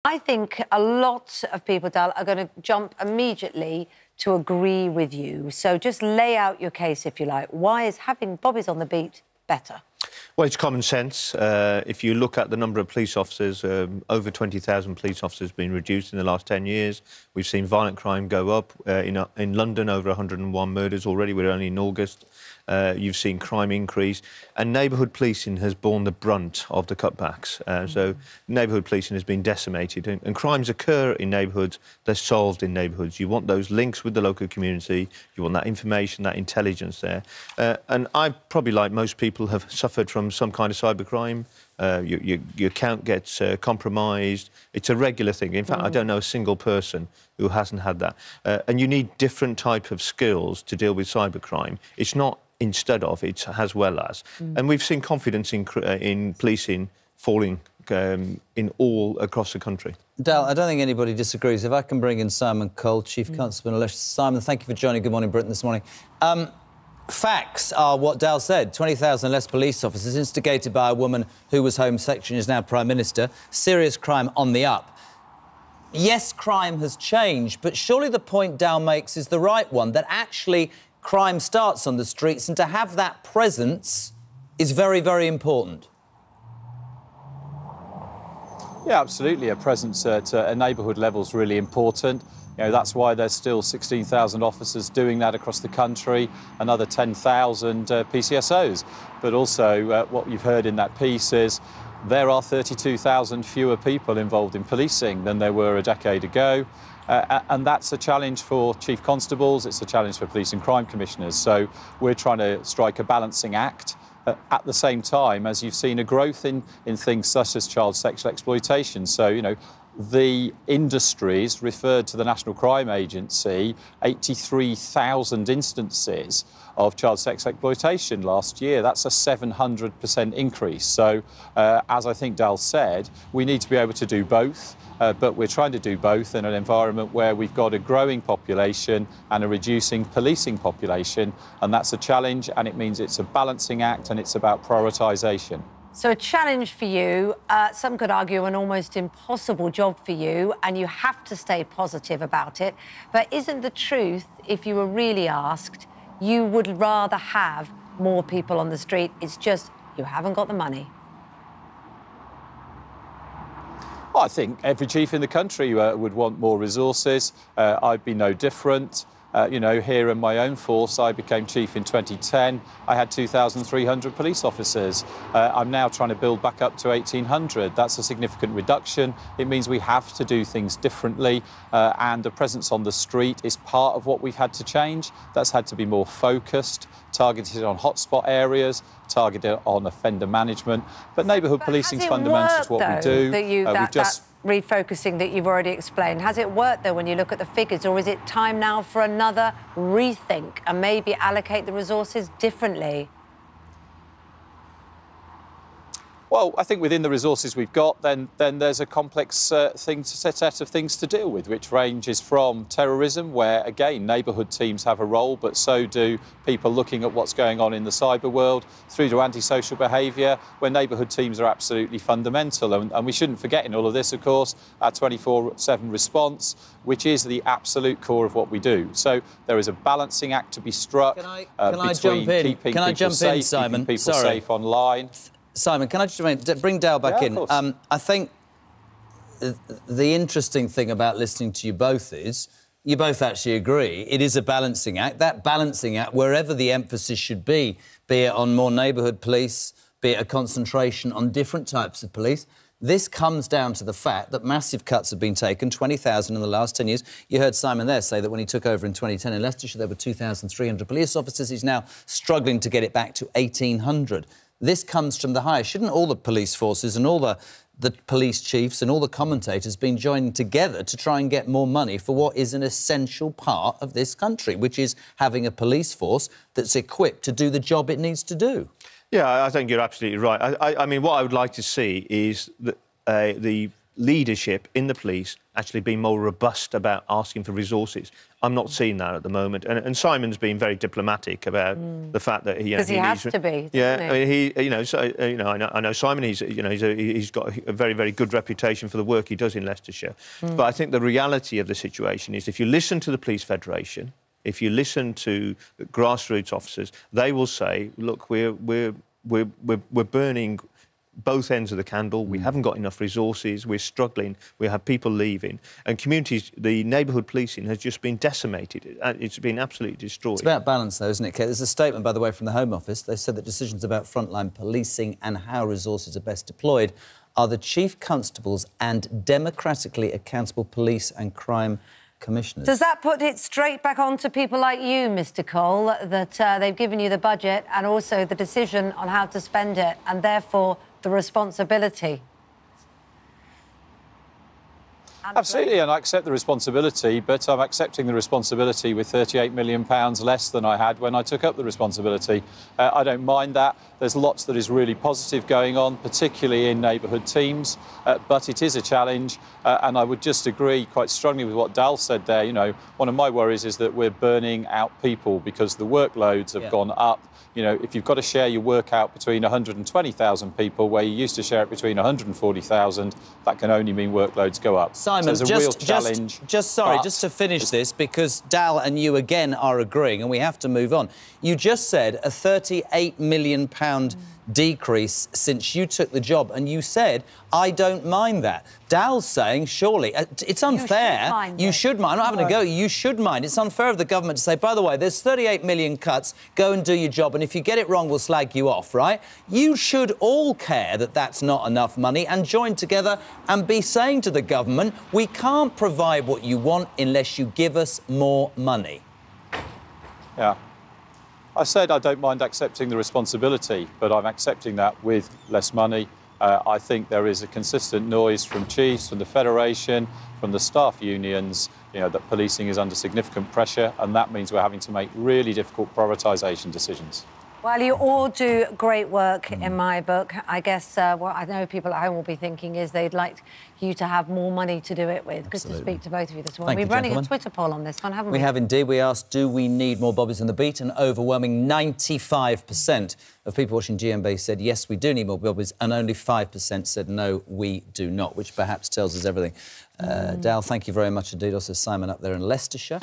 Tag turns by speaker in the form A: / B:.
A: I think a lot of people, Dal, are going to jump immediately to agree with you. So just lay out your case, if you like. Why is having Bobbies on the beat better?
B: Well, it's common sense. If you look at the number of police officers, over 20,000 police officers have been reduced in the last 10 years. We've seen violent crime go up. In London, over 101 murders already. We're only in August. You've seen crime increase. And neighbourhood policing has borne the brunt of the cutbacks. So neighbourhood policing has been decimated. And crimes occur in neighbourhoods. They're solved in neighbourhoods. You want those links with the local community. You want that information, that intelligence there. And I, probably like most people, have suffered from some kind of cybercrime. Your account gets compromised. It's a regular thing. In fact, I don't know a single person who hasn't had that. And you need different type of skills to deal with cybercrime. It's not instead of, it's as well as. And we've seen confidence in policing falling in all across the country.
C: Dal, I don't think anybody disagrees. If I can bring in Simon Cole, Chief Constable in Leicester. Simon, thank you for joining Good Morning Britain this morning. Facts are what Dal said. 20,000 less police officers, instigated by a woman who was Home Secretary and is now Prime Minister. Serious crime on the up. Yes, crime has changed, but surely the point Dal makes is the right one, that actually crime starts on the streets, and to have that presence is very, very important.
D: Yeah, absolutely. A presence at a neighbourhood level is really important. You know, that's why there's still 16,000 officers doing that across the country, another 10,000 PCSOs. But also, what you've heard in that piece is there are 32,000 fewer people involved in policing than there were a decade ago. And that's a challenge for chief constables, it's a challenge for police and crime commissioners. So we're trying to strike a balancing act at the same time as you've seen a growth in things such as child sexual exploitation. So, you know, the industries referred to the National Crime Agency 83,000 instances of child sex exploitation last year. That's a 700% increase. So, as I think Dal said, we need to be able to do both. But we're trying to do both in an environment where we've got a growing population and a reducing policing population. And that's a challenge, and it means it's a balancing act and it's about prioritisation.
A: So a challenge for you, some could argue an almost impossible job for you, and you have to stay positive about it. But isn't the truth, if you were really asked, you would rather have more people on the street? It's just you haven't got the money.
D: Well, I think every chief in the country would want more resources. I'd be no different. You know, here in my own force, I became chief in 2010. I had 2,300 police officers. I'm now trying to build back up to 1,800. That's a significant reduction. It means we have to do things differently, and a presence on the street is part of what we've had to change. That's had to be more focused, targeted on hotspot areas, targeted on offender management. But neighbourhood policing is fundamental to what we do.
A: That refocusing that you've already explained, has it worked, though, when you look at the figures, or is it time now for another rethink and maybe allocate the resources differently?
D: Well, I think within the resources we've got, then there's a complex set of things to deal with, which ranges from terrorism, where, again, neighbourhood teams have a role, but so do people looking at what's going on in the cyber world, through to antisocial behaviour, where neighbourhood teams are absolutely fundamental. And we shouldn't forget in all of this, of course, our 24/7 response, which is the absolute core of what we do. So there is a balancing act to be struck between keeping people safe, keeping people safe online.
C: Simon, can I just bring Dal back in? I think the interesting thing about listening to you both is you both actually agree it is a balancing act. That balancing act, wherever the emphasis should be it on more neighbourhood police, be it a concentration on different types of police, this comes down to the fact that massive cuts have been taken, 20,000 in the last 10 years. You heard Simon there say that when he took over in 2010 in Leicestershire, there were 2,300 police officers. He's now struggling to get it back to 1,800. This comes from the higher. Shouldn't all the police forces and all the police chiefs and all the commentators been joining together to try and get more money for what is an essential part of this country, which is having a police force that's equipped to do the job it needs to do? Yeah,
B: I think you're absolutely right. I mean, what I would like to see is the leadership in the police actually being more robust about asking for resources. I'm not seeing that at the moment. And Simon's been very diplomatic about the fact that he
A: has to be.
B: Yeah,
A: he?
B: I mean, I know Simon. He's got a very, very good reputation for the work he does in Leicestershire. But I think the reality of the situation is, if you listen to the Police Federation, if you listen to grassroots officers, they will say, look, we're burning both ends of the candle. We haven't got enough resources. We're struggling. We have people leaving. And communities, the neighbourhood policing has just been decimated. It's been absolutely destroyed. It's
C: about balance, though, isn't it, Kate? There's a statement, by the way, from the Home Office. They said that decisions about frontline policing and how resources are best deployed are the chief constables and democratically accountable police and crime commissioners.
A: Does that put it straight back on to people like you, Mr. Cole, that they've given you the budget and also the decision on how to spend it, and therefore the responsibility?
D: Absolutely, and I accept the responsibility, but I'm accepting the responsibility with £38 million less than I had when I took up the responsibility. I don't mind that. There's lots that is really positive going on, particularly in neighbourhood teams, but it is a challenge, and I would just agree quite strongly with what Dal said there. You know, one of my worries is that we're burning out people because the workloads have gone up. You know, if you've got to share your work out between 120,000 people, where you used to share it between 140,000, that can only mean workloads go up.
C: Simon,
D: so there's a real challenge.
C: Just to finish this, because Dal and you again are agreeing, and we have to move on. You just said a £38 million decrease since you took the job, and you said, I don't mind that. Dal's saying, surely, it's unfair. You should mind. I'm not having a go. You should mind. It's unfair of the government to say, by the way, there's 38 million cuts, go and do your job, and if you get it wrong, we'll slag you off, right? You should all care that that's not enough money and join together and be saying to the government, we can't provide what you want unless you give us more money.
D: Yeah. I said I don't mind accepting the responsibility, but I'm accepting that with less money. I think there is a consistent noise from chiefs, from the Federation, from the staff unions, you know, that policing is under significant pressure, and that means we're having to make really difficult prioritisation decisions.
A: Well, you all do great work in my book. I guess what I know people at home will be thinking is they'd like you to have more money to do it with.
C: Absolutely.
A: Good to speak to both of you this morning.
C: Thank
A: We're
C: you,
A: running
C: gentlemen.
A: a Twitter poll on this one, haven't we?
C: We have indeed. We asked, do we need more Bobbies on the beat? An overwhelming 95% of people watching GMB said, yes, we do need more Bobbies, and only 5% said, no, we do not, which perhaps tells us everything. Dal, thank you very much indeed. Also, Simon up there in Leicestershire.